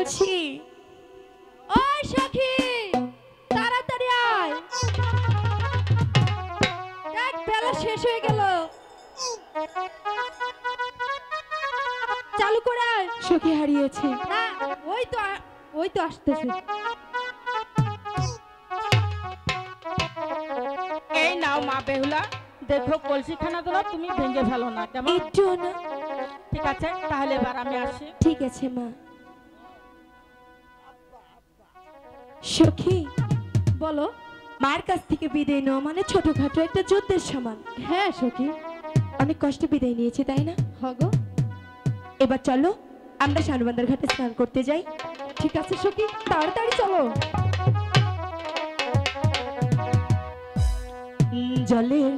বলছি। ওই সখী, তাড়াতাড়ি আয়, দেখ বেলা শেষ হয়ে গেল, চালু করে আয়। সখী হারিয়েছে। না, ওই তো আসতেছে। এই নাও মা বেহুলা, দেখো কলসিখানা তোলা তুমি ভেঙে ফেলো না, কেমন? একটু না। ঠিক আছে, তাহলে এবার আমি আসি। ঠিক আছে মা। সখী, বলো। মার কাছ থেকে বিদায় নেওয়া মানে ছোটখাটো একটা যুদ্ধের সমান। হ্যাঁ সখী, অনেক কষ্টে বিদায় নিয়েছে, তাই না? হগো। এবার চলো আমরা সানুবান্দার ঘাটে স্নান করতে যাই। ঠিক আছে সখী, তাড়াতাড়ি চলো। জলের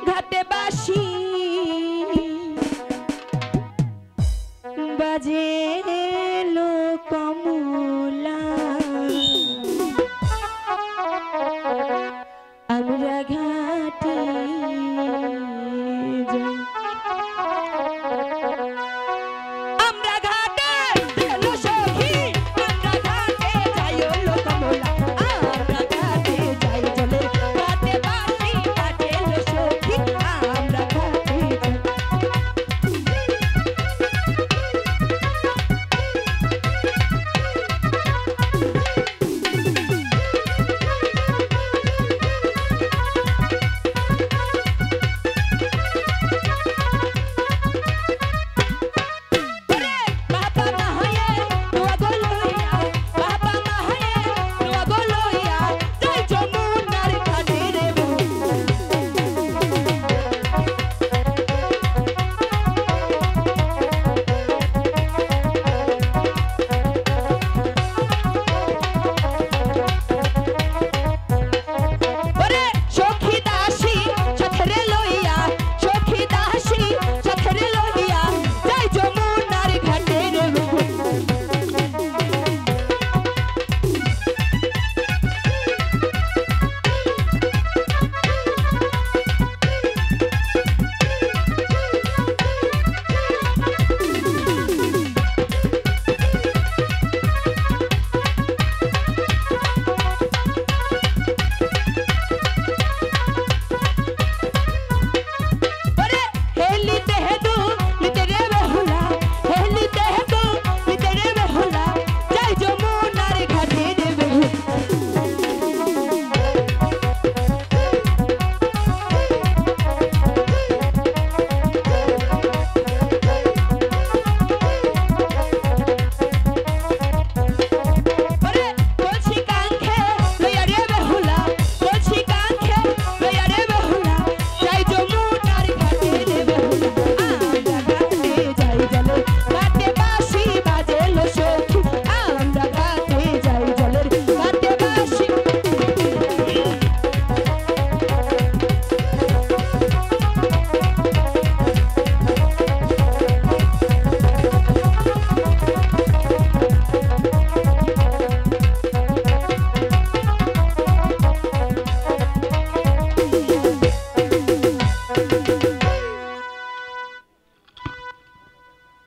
ঘাটে বাসি